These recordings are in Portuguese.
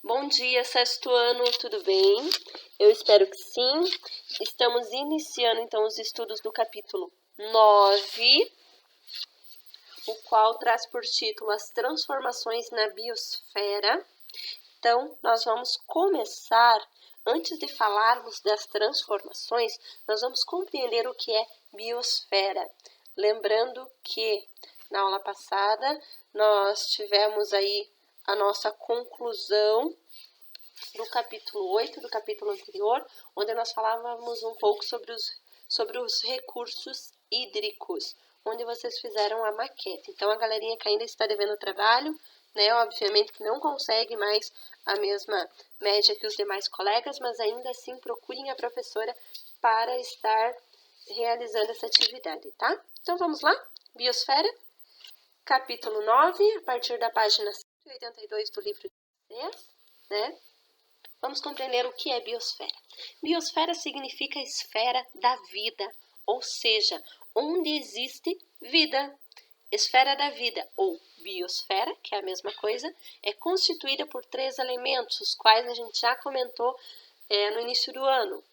Bom dia, sexto ano, tudo bem? Eu espero que sim. Estamos iniciando então os estudos do capítulo 9, o qual traz por título as transformações na biosfera. Então, nós vamos começar, antes de falarmos das transformações, nós vamos compreender o que é biosfera. Lembrando que na aula passada nós tivemos aí a nossa conclusão do capítulo 8, do capítulo anterior, onde nós falávamos um pouco sobre os recursos hídricos, onde vocês fizeram a maquete. Então, a galerinha que ainda está devendo trabalho, né, obviamente que não consegue mais a mesma média que os demais colegas, mas ainda assim procurem a professora para estar realizando essa atividade, tá? Então, vamos lá? Biosfera, capítulo 9, a partir da página 182 do livro de vocês, né? Vamos compreender o que é biosfera. Biosfera significa esfera da vida, ou seja, onde existe vida. Esfera da vida, ou biosfera, que é a mesma coisa, é constituída por 3 elementos, os quais a gente já comentou no início do ano.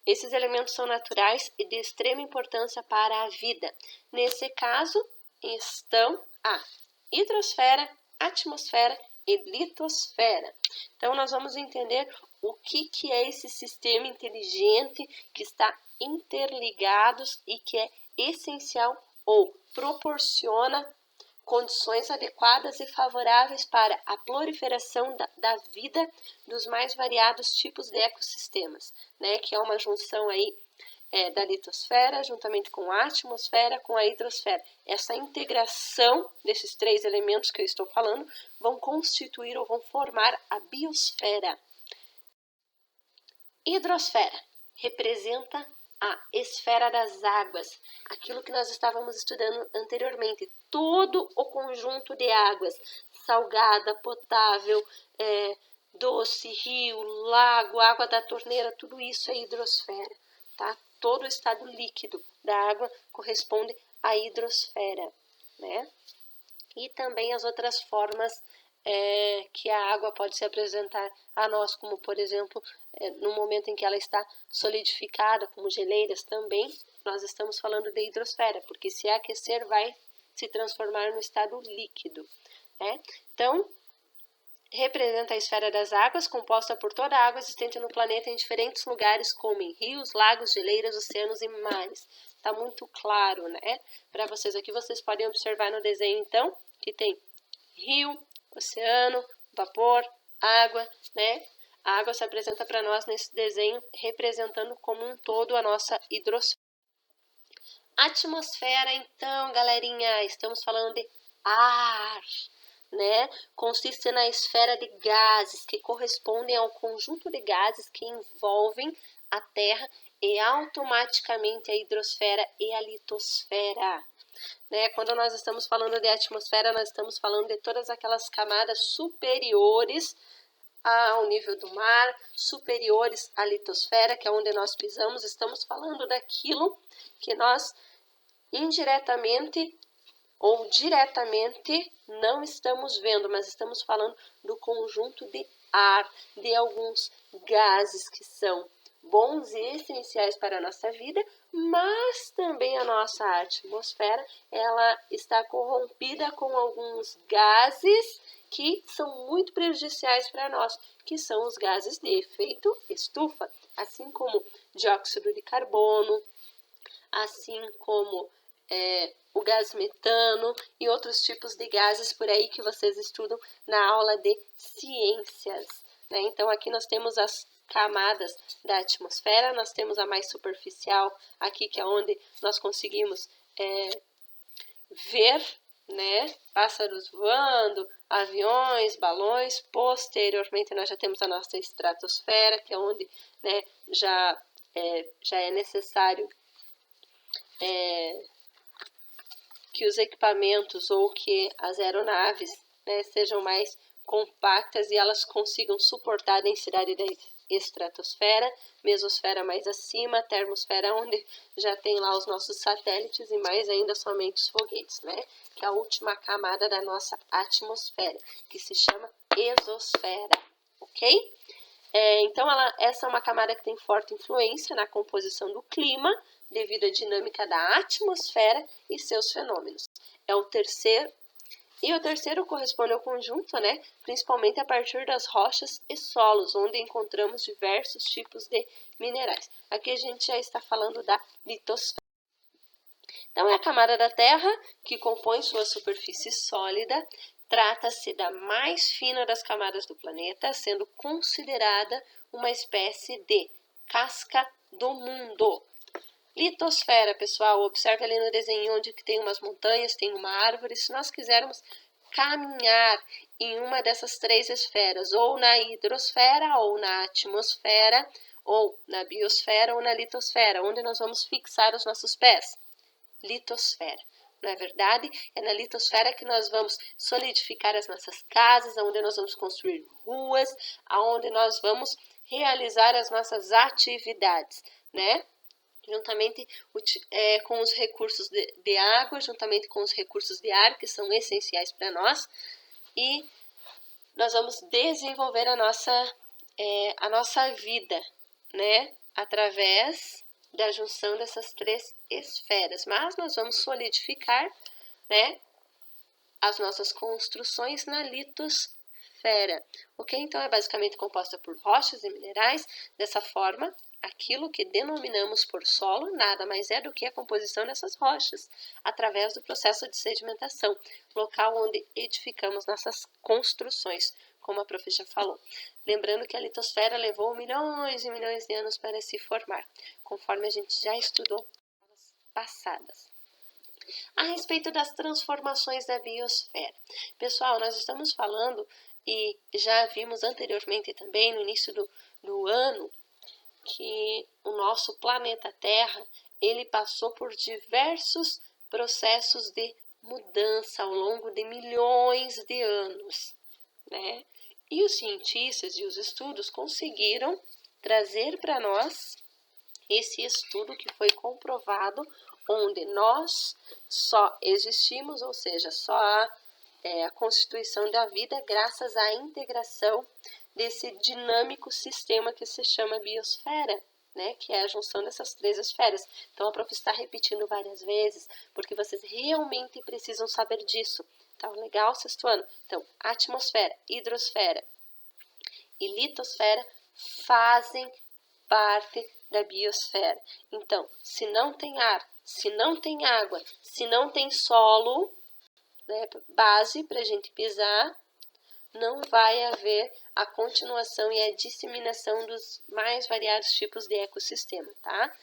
Esses elementos são naturais e de extrema importância para a vida. Nesse caso, estão a hidrosfera, atmosfera e litosfera. Então, nós vamos entender o que é esse sistema inteligente que está interligados e que é essencial ou proporciona condições adequadas e favoráveis para a proliferação da vida dos mais variados tipos de ecossistemas, né? Que é uma junção aí da litosfera, juntamente com a atmosfera, com a hidrosfera. Essa integração desses 3 elementos que eu estou falando vão constituir ou vão formar a biosfera. Hidrosfera representa a esfera das águas, aquilo que nós estávamos estudando anteriormente, todo o conjunto de águas, salgada, potável, doce, rio, lago, água da torneira, tudo isso é hidrosfera, tá? Todo o estado líquido da água corresponde à hidrosfera, né? E também as outras formas que a água pode se apresentar a nós, como por exemplo, no momento em que ela está solidificada, como geleiras também, nós estamos falando de hidrosfera, porque se aquecer vai se transformar no estado líquido, né? Então, representa a esfera das águas, composta por toda a água existente no planeta em diferentes lugares, como em rios, lagos, geleiras, oceanos e mares. Está muito claro, né? Para vocês aqui, vocês podem observar no desenho, então, que tem rio, oceano, vapor, água, né? A água se apresenta para nós nesse desenho, representando como um todo a nossa hidrosfera. Atmosfera, então, galerinha, estamos falando de ar, né? Consiste na esfera de gases, que correspondem ao conjunto de gases que envolvem a Terra e automaticamente a hidrosfera e a litosfera. Né? Quando nós estamos falando de atmosfera, nós estamos falando de todas aquelas camadas superiores ao nível do mar, superiores à litosfera, que é onde nós pisamos. Estamos falando daquilo que nós indiretamente ou diretamente não estamos vendo, mas estamos falando do conjunto de ar, de alguns gases que são bons e essenciais para a nossa vida, mas também a nossa atmosfera, ela está corrompida com alguns gases que são muito prejudiciais para nós, que são os gases de efeito estufa, assim como dióxido de carbono, assim como o gás metano e outros tipos de gases por aí que vocês estudam na aula de ciências, né? Então, aqui nós temos as camadas da atmosfera, nós temos a mais superficial aqui, que é onde nós conseguimos ver, né, pássaros voando, aviões, balões. Posteriormente, nós já temos a nossa estratosfera, que é onde, né, já é necessário que os equipamentos ou que as aeronaves, né, sejam mais compactas e elas consigam suportar a densidade da estratosfera, mesosfera mais acima, termosfera onde já tem lá os nossos satélites e mais ainda somente os foguetes, né, que é a última camada da nossa atmosfera, que se chama exosfera, ok? Então, essa é uma camada que tem forte influência na composição do clima, devido à dinâmica da atmosfera e seus fenômenos. O terceiro corresponde ao conjunto, né? Principalmente a partir das rochas e solos, onde encontramos diversos tipos de minerais. Aqui a gente já está falando da litosfera. Então, é a camada da Terra que compõe sua superfície sólida. Trata-se da mais fina das camadas do planeta, sendo considerada uma espécie de casca do mundo. Litosfera, pessoal, observe ali no desenho onde que tem umas montanhas, tem uma árvore. Se nós quisermos caminhar em uma dessas três esferas, ou na hidrosfera, ou na atmosfera, ou na biosfera, ou na litosfera, onde nós vamos fixar os nossos pés? Litosfera. Não é verdade? É na litosfera que nós vamos solidificar as nossas casas, onde nós vamos construir ruas, aonde nós vamos realizar as nossas atividades, né? Juntamente com os recursos de água, juntamente com os recursos de ar, que são essenciais para nós, e nós vamos desenvolver a nossa vida, né? Através da junção dessas três esferas. Mas nós vamos solidificar, né, as nossas construções na litosfera, ok? Então, é basicamente composta por rochas e minerais. Dessa forma, aquilo que denominamos por solo nada mais é do que a composição dessas rochas, através do processo de sedimentação, local onde edificamos nossas construções, como a prof já falou. Lembrando que a litosfera levou milhões e milhões de anos para se formar, conforme a gente já estudou nas passadas. A respeito das transformações da biosfera. Pessoal, nós estamos falando, e já vimos anteriormente também, no início do ano, que o nosso planeta Terra, ele passou por diversos processos de mudança ao longo de milhões de anos, né? E os cientistas e os estudos conseguiram trazer para nós esse estudo que foi comprovado, onde nós só existimos, ou seja, só há a constituição da vida graças à integração desse dinâmico sistema que se chama biosfera, né, que é a junção dessas três esferas. Então, a prof está repetindo várias vezes, porque vocês realmente precisam saber disso. Tá legal, sexto ano? Então, atmosfera, hidrosfera e litosfera fazem parte da biosfera. Então, se não tem ar, se não tem água, se não tem solo, né, base para a gente pisar, não vai haver a continuação e a disseminação dos mais variados tipos de ecossistema, tá?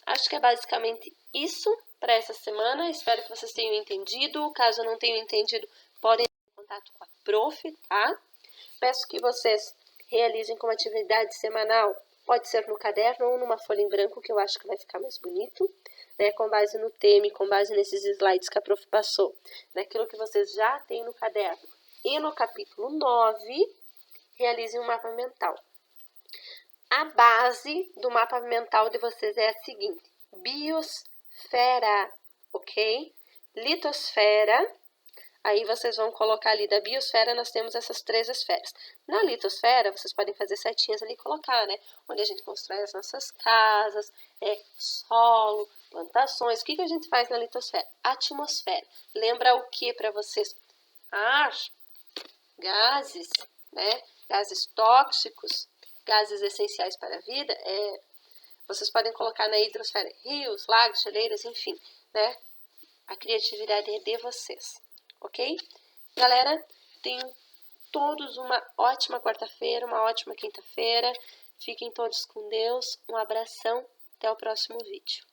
Acho que é basicamente isso para essa semana. Espero que vocês tenham entendido. Caso não tenham entendido, podem entrar em contato com a prof, tá? Peço que vocês realizem como atividade semanal, pode ser no caderno ou numa folha em branco, que eu acho que vai ficar mais bonito, né? Com base no tema, com base nesses slides que a prof passou, naquilo que vocês já têm no caderno. E no capítulo 9, realizem um mapa mental. A base do mapa mental de vocês é a seguinte: biosfera, ok? Litosfera. Aí vocês vão colocar ali da biosfera, nós temos essas três esferas. Na litosfera, vocês podem fazer setinhas ali e colocar, né? Onde a gente constrói as nossas casas, solo, plantações. O que a gente faz na litosfera? Atmosfera. Lembra o que para vocês? Ar, gases, né? Gases tóxicos, gases essenciais para a vida. Vocês podem colocar na hidrosfera rios, lagos, geleiras, enfim, né? A criatividade é de vocês. Ok? Galera, tenham todos uma ótima quarta-feira, uma ótima quinta-feira. Fiquem todos com Deus. Um abração. Até o próximo vídeo.